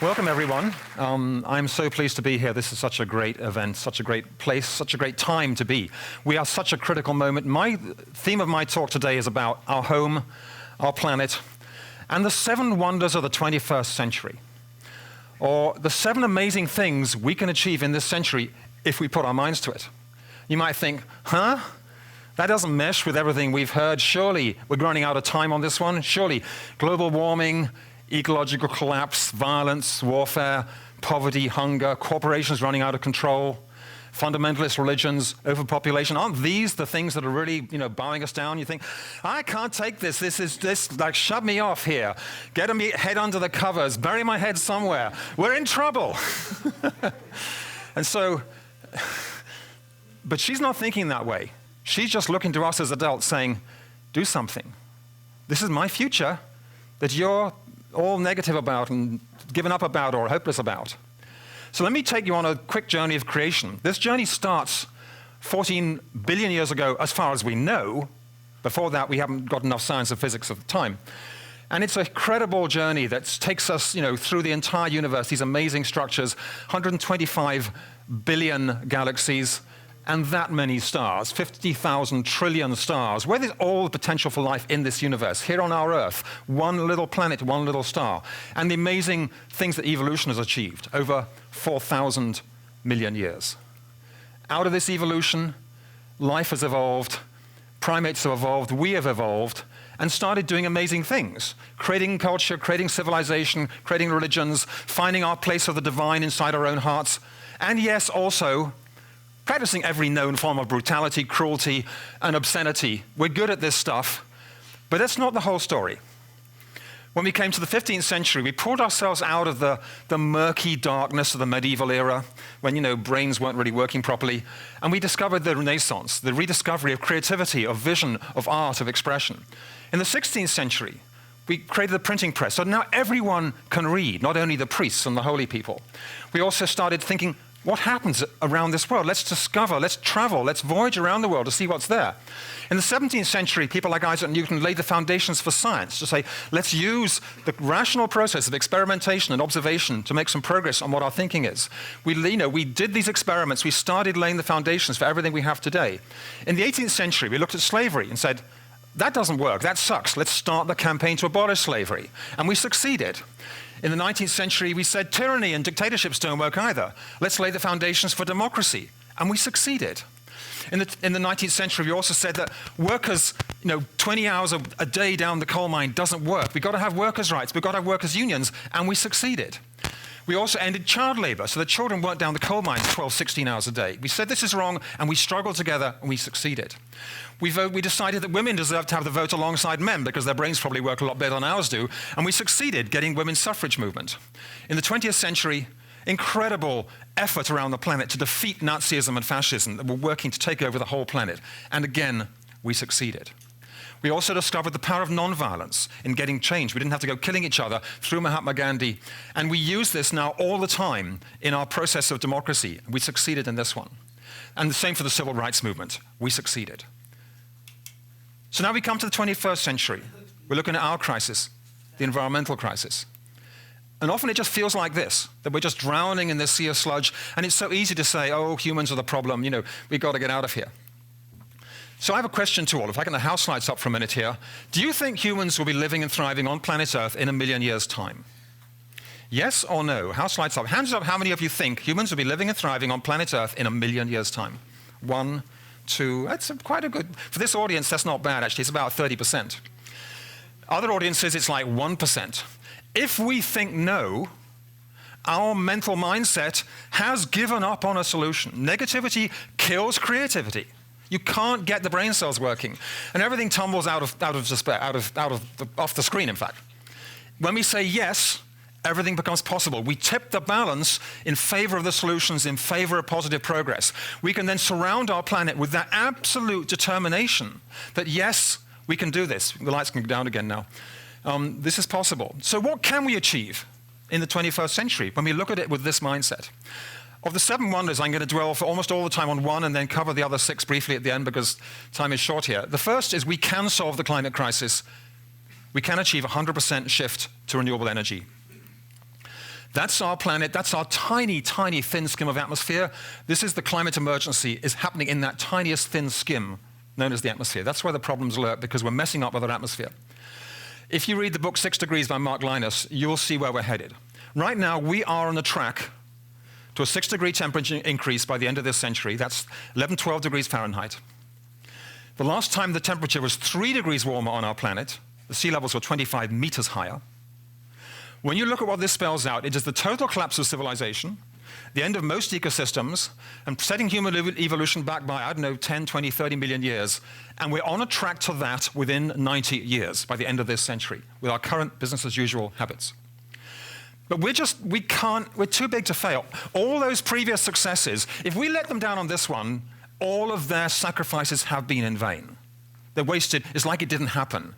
Welcome, everyone. I'm so pleased to be here. This is such a great event, such a great place, such a great time to be. We are such a critical moment. My theme of my talk today is about our home, our planet, and the 7 wonders of the 21st century, or the 7 amazing things we can achieve in this century if we put our minds to it. You might think, huh? That doesn't mesh with everything we've heard. Surely we're running out of time on this one. Surely global warming, ecological collapse, violence, warfare, poverty, hunger, corporations running out of control, fundamentalist religions, overpopulation. Aren't these the things that are really, bowing us down? You think, I can't take this. Like, shut me off here. Get me head under the covers. Bury my head somewhere. We're in trouble. And so, but she's not thinking that way. She's just looking to us as adults saying, do something. This is my future that you're all negative about and given up about or hopeless about. So let me take you on a quick journey of creation. This journey starts 14 billion years ago, as far as we know. Before that, we haven't got enough science and physics at the time. And it's a credible journey that takes us, through the entire universe, these amazing structures, 125 billion galaxies, and that many stars, 50,000 trillion stars. Where there's all the potential for life in this universe, here on our Earth, one little planet, one little star, and the amazing things that evolution has achieved over 4,000 million years. Out of this evolution, life has evolved, primates have evolved, we have evolved, and started doing amazing things, creating culture, creating civilization, creating religions, finding our place of the divine inside our own hearts, and yes, also practicing every known form of brutality, cruelty, and obscenity. We're good at this stuff, but that's not the whole story. When we came to the 15th century, we pulled ourselves out of the murky darkness of the medieval era, when, brains weren't really working properly, and we discovered the Renaissance, the rediscovery of creativity, of vision, of art, of expression. In the 16th century, we created the printing press, so now everyone can read, not only the priests and the holy people. We also started thinking, what happens around this world? Let's discover, let's travel, let's voyage around the world to see what's there. In the 17th century, people like Isaac Newton laid the foundations for science to say, let's use the rational process of experimentation and observation to make some progress on what our thinking is. We did these experiments, we started laying the foundations for everything we have today. In the 18th century, we looked at slavery and said, that doesn't work, that sucks, let's start the campaign to abolish slavery. And we succeeded. In the 19th century, we said tyranny and dictatorships don't work either. Let's lay the foundations for democracy. And we succeeded. In the 19th century, we also said that workers, 20 hours a day down the coal mine doesn't work. We've got to have workers' rights. We've got to have workers' unions. And we succeeded. We also ended child labor, so that children weren't down the coal mines 12, 16 hours a day. We said this is wrong, and we struggled together, and we succeeded. We decided that women deserve to have the vote alongside men because their brains probably work a lot better than ours do, and we succeeded getting women's suffrage movement. In the 20th century, incredible effort around the planet to defeat Nazism and fascism that were working to take over the whole planet, and again, we succeeded. We also discovered the power of nonviolence in getting change. We didn't have to go killing each other through Mahatma Gandhi, and we use this now all the time in our process of democracy. We succeeded in this one. And the same for the civil rights movement. We succeeded. So now we come to the 21st century. We're looking at our crisis, the environmental crisis. And often it just feels like this, that we're just drowning in this sea of sludge, and it's so easy to say, oh, humans are the problem, we've got to get out of here. So I have a question to all. If I can get the house lights up for a minute here. Do you think humans will be living and thriving on planet Earth in 1 million years' time? Yes or no? House lights up. Hands up, how many of you think humans will be living and thriving on planet Earth in 1 million years' time? 1, 2, that's quite a good, for this audience, that's not bad actually, it's about 30%. Other audiences, it's like 1%. If we think no, our mental mindset has given up on a solution. Negativity kills creativity. You can't get the brain cells working, and everything tumbles out of despair, off the screen, in fact. When we say yes, everything becomes possible. We tip the balance in favor of the solutions, in favor of positive progress. We can then surround our planet with that absolute determination that yes, we can do this. The lights can go down again now. This is possible. So what can we achieve in the 21st century when we look at it with this mindset? Of the 7 wonders, I'm going to dwell for almost all the time on one and then cover the other 6 briefly at the end because time is short here. The first is we can solve the climate crisis. We can achieve 100% shift to renewable energy. That's our planet. That's our tiny, tiny thin skim of atmosphere. This is the climate emergency is happening in that tiniest thin skim known as the atmosphere. That's where the problems lurk, because we're messing up with our atmosphere. If you read the book 6 Degrees by Mark Linus, you'll see where we're headed. Right now, we are on the track to a 6-degree temperature increase by the end of this century. That's 11, 12 degrees Fahrenheit. The last time the temperature was 3 degrees warmer on our planet, the sea levels were 25 meters higher. When you look at what this spells out, it is the total collapse of civilization, the end of most ecosystems, and setting human evolution back by, I don't know, 10, 20, 30 million years. And we're on a track to that within 90 years by the end of this century with our current business as usual habits. But we're too big to fail. All those previous successes, if we let them down on this one, all of their sacrifices have been in vain. They're wasted. It's like it didn't happen.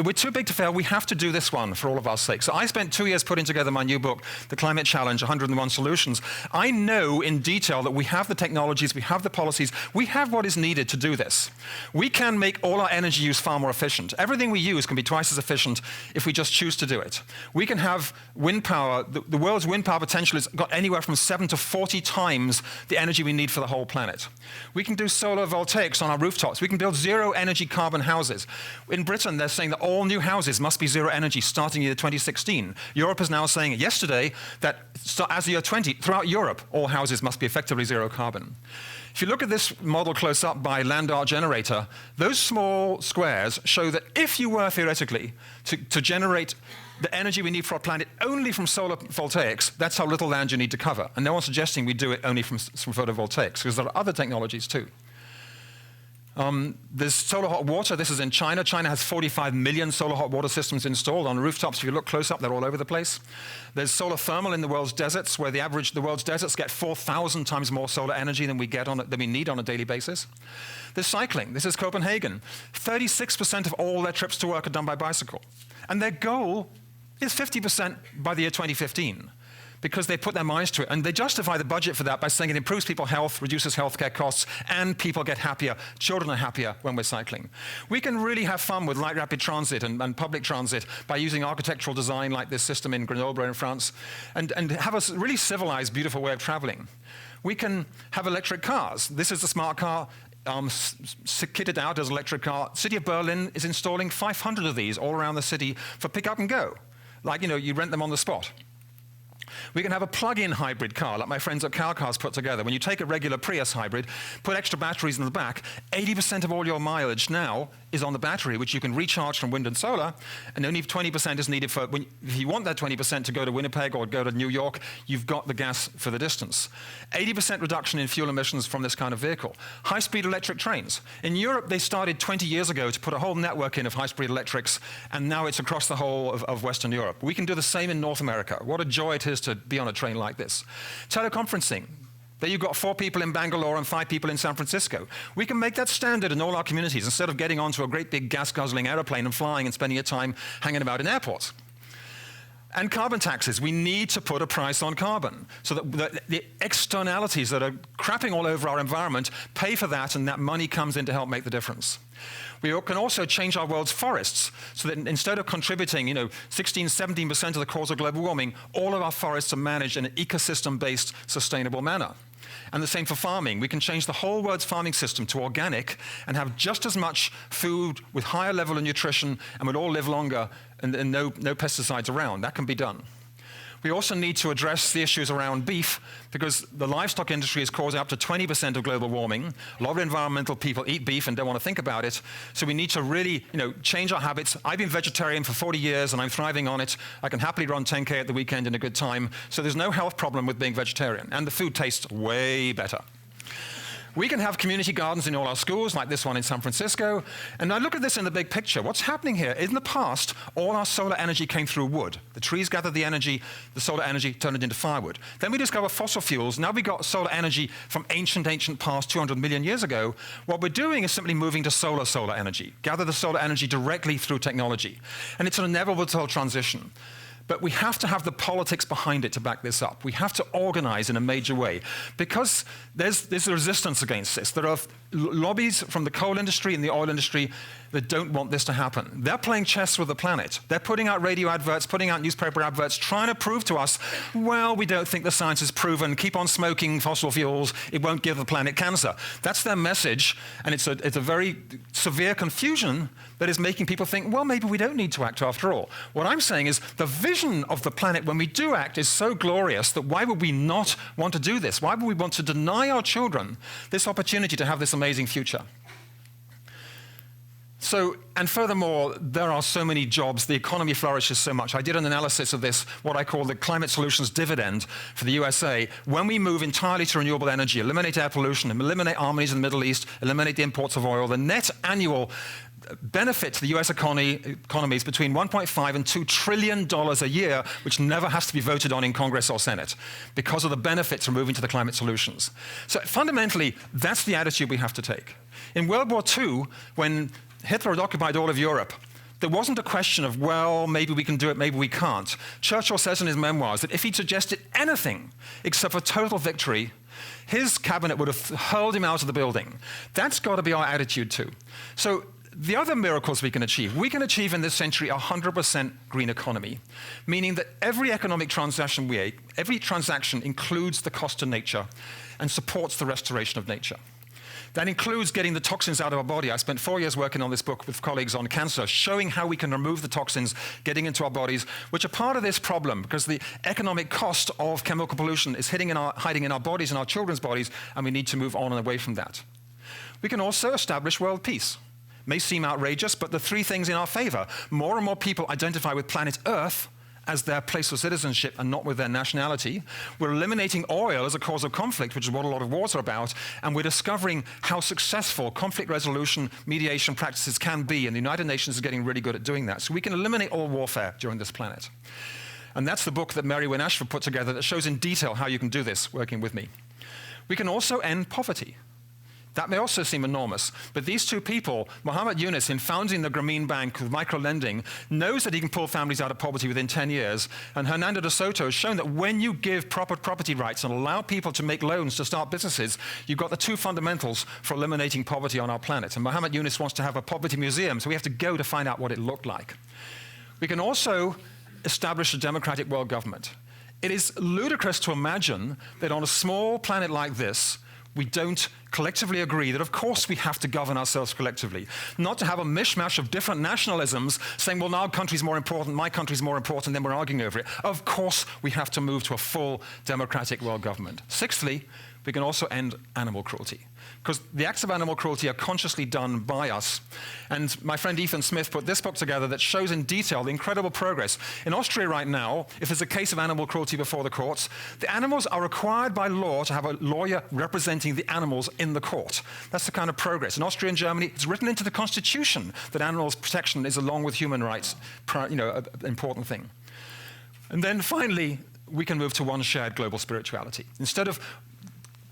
We're too big to fail. We have to do this one for all of our sake. So I spent 2 years putting together my new book, The Climate Challenge, 101 Solutions. I know in detail that we have the technologies, we have the policies, we have what is needed to do this. We can make all our energy use far more efficient. Everything we use can be twice as efficient if we just choose to do it. We can have wind power. The world's wind power potential has got anywhere from 7 to 40 times the energy we need for the whole planet. We can do solar voltaics on our rooftops. We can build zero energy carbon houses. In Britain, they're saying that all new houses must be zero energy starting year 2016. Europe is now saying yesterday that as the year 20, throughout Europe, all houses must be effectively zero carbon. If you look at this model close up by Land Art Generator, those small squares show that if you were theoretically to generate the energy we need for our planet only from solar voltaics, that's how little land you need to cover. And no one's suggesting we do it only from photovoltaics, because there are other technologies too. There's solar hot water. This is in China. China has 45 million solar hot water systems installed on rooftops. If you look close up, they're all over the place. There's solar thermal in the world's deserts, where the world's deserts get 4,000 times more solar energy than we need on a daily basis. There's cycling. This is Copenhagen. 36% of all their trips to work are done by bicycle. And their goal is 50% by the year 2015. Because they put their minds to it. And they justify the budget for that by saying it improves people's health, reduces healthcare costs, and people get happier. Children are happier when we're cycling. We can really have fun with light rapid transit and public transit by using architectural design like this system in Grenoble in France, and have a really civilized, beautiful way of traveling. We can have electric cars. This is the smart car kitted out as an electric car. City of Berlin is installing 500 of these all around the city for pick up and go. Like, you rent them on the spot. We can have a plug-in hybrid car, like my friends at CalCars put together. When you take a regular Prius hybrid, put extra batteries in the back, 80% of all your mileage now is on the battery, which you can recharge from wind and solar, and only 20% is needed for, if you want that 20% to go to Winnipeg or go to New York, you've got the gas for the distance. 80% reduction in fuel emissions from this kind of vehicle. High-speed electric trains. In Europe, they started 20 years ago to put a whole network in of high-speed electrics, and now it's across the whole of Western Europe. We can do the same in North America. What a joy it is to be on a train like this. Teleconferencing. There you've got 4 people in Bangalore and 5 people in San Francisco. We can make that standard in all our communities instead of getting onto a great big gas-guzzling aeroplane and flying and spending your time hanging about in airports. And carbon taxes. We need to put a price on carbon so that the externalities that are crapping all over our environment pay for that, and that money comes in to help make the difference. We can also change our world's forests so that instead of contributing 16, 17% of the cause of global warming, all of our forests are managed in an ecosystem-based, sustainable manner. And the same for farming. We can change the whole world's farming system to organic and have just as much food with higher level of nutrition, and we'll all live longer and no pesticides around. That can be done. We also need to address the issues around beef, because the livestock industry is causing up to 20% of global warming. A lot of environmental people eat beef and don't want to think about it. So we need to really, change our habits. I've been vegetarian for 40 years and I'm thriving on it. I can happily run 10K at the weekend in a good time. So there's no health problem with being vegetarian. And the food tastes way better. We can have community gardens in all our schools, like this one in San Francisco. And now look at this in the big picture. What's happening here? In the past, all our solar energy came through wood. The trees gathered the energy, the solar energy turned it into firewood. Then we discovered fossil fuels. Now we got solar energy from ancient past 200 million years ago. What we're doing is simply moving to solar energy. Gather the solar energy directly through technology. And it's an inevitable transition. But we have to have the politics behind it to back this up. We have to organize in a major way, because there's a resistance against this. There are lobbies from the coal industry and the oil industry that don't want this to happen. They're playing chess with the planet. They're putting out radio adverts, putting out newspaper adverts, trying to prove to us, well, we don't think the science is proven. Keep on smoking fossil fuels. It won't give the planet cancer. That's their message, and it's a very severe confusion that is making people think, well, maybe we don't need to act after all. What I'm saying is the vision of the planet when we do act is so glorious that why would we not want to do this? Why would we want to deny our children this opportunity to have this amazing future? So, and furthermore, there are so many jobs, the economy flourishes so much. I did an analysis of this, what I call the climate solutions dividend for the USA. When we move entirely to renewable energy, eliminate air pollution, eliminate armies in the Middle East, eliminate the imports of oil, the net annual benefit to the US economy is between $1.5 and $2 trillion a year, which never has to be voted on in Congress or Senate because of the benefits of moving to the climate solutions. So fundamentally, that's the attitude we have to take. In World War II, when Hitler had occupied all of Europe, there wasn't a question of, well, maybe we can do it, maybe we can't. Churchill says in his memoirs that if he'd suggested anything except for total victory, his cabinet would have hurled him out of the building. That's got to be our attitude too. So the other miracles we can achieve in this century 100% green economy, meaning that every economic transaction we make, every transaction includes the cost to nature and supports the restoration of nature. That includes getting the toxins out of our body. I spent 4 years working on this book with colleagues on cancer, showing how we can remove the toxins getting into our bodies, which are part of this problem because the economic cost of chemical pollution is hiding in our bodies and our children's bodies, and we need to move on and away from that. We can also establish world peace. May seem outrageous, but the three things in our favor. More and more people identify with planet Earth as their place of citizenship and not with their nationality. We're eliminating oil as a cause of conflict, which is what a lot of wars are about, and we're discovering how successful conflict resolution, mediation practices can be, and the United Nations is getting really good at doing that. So we can eliminate all warfare during this planet. And that's the book that Mary Wynne Ashford put together that shows in detail how you can do this working with me. We can also end poverty. That may also seem enormous, but these two people, Muhammad Yunus, in founding the Grameen Bank with micro-lending, knows that he can pull families out of poverty within 10 years, and Hernando de Soto has shown that when you give proper property rights and allow people to make loans to start businesses, you've got the two fundamentals for eliminating poverty on our planet. And Muhammad Yunus wants to have a poverty museum, so we have to go to find out what it looked like. We can also establish a democratic world government. It is ludicrous to imagine that on a small planet like this, we don't collectively agree that, of course, we have to govern ourselves collectively. Not to have a mishmash of different nationalisms saying, well, our country's more important, my country's more important, then we're arguing over it. Of course, we have to move to a full democratic world government. Sixthly, we can also end animal cruelty, because the acts of animal cruelty are consciously done by us. And my friend Ethan Smith put this book together that shows in detail the incredible progress. In Austria right now, if there's a case of animal cruelty before the courts, the animals are required by law to have a lawyer representing the animals in the court. That's the kind of progress. In Austria and Germany, it's written into the constitution that animals protection is, along with human rights, an important thing. And then finally, we can move to one shared global spirituality. Instead of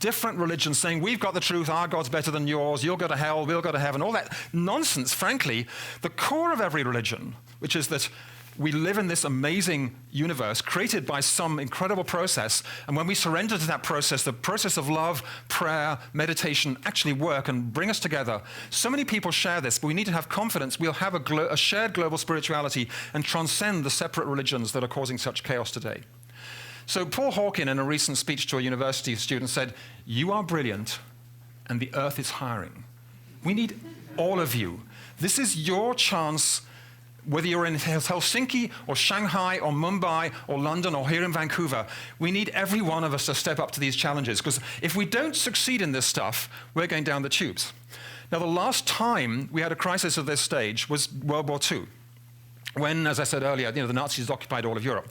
different religions saying, we've got the truth, our God's better than yours, you'll go to hell, we'll go to heaven, all that nonsense, frankly, the core of every religion, which is that we live in this amazing universe created by some incredible process, and when we surrender to that process, the process of love, prayer, meditation actually work and bring us together. So many people share this, but we need to have confidence we'll have a shared global spirituality and transcend the separate religions that are causing such chaos today. So Paul Hawken, in a recent speech to a university student, said, you are brilliant, and the earth is hiring. We need all of you. This is your chance, whether you're in Helsinki, or Shanghai, or Mumbai, or London, or here in Vancouver. We need every one of us to step up to these challenges, because if we don't succeed in this stuff, we're going down the tubes. Now, the last time we had a crisis of this stage was World War II, when, as I said earlier, the Nazis occupied all of Europe.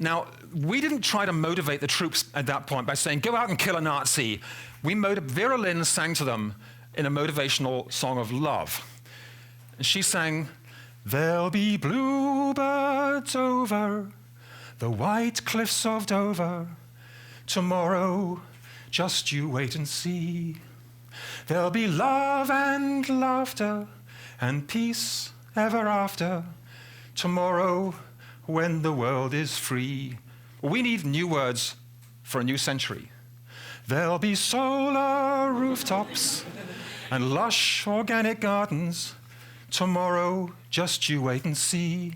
Now, we didn't try to motivate the troops at that point by saying, go out and kill a Nazi. Vera Lynn sang to them in a motivational song of love. And she sang, there'll be bluebirds over the white cliffs of Dover. Tomorrow, just you wait and see. There'll be love and laughter and peace ever after. Tomorrow, when the world is free. We need new words for a new century. There'll be solar rooftops and lush organic gardens. Tomorrow, just you wait and see.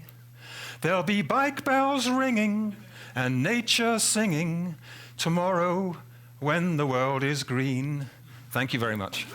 There'll be bike bells ringing and nature singing tomorrow when the world is green. Thank you very much.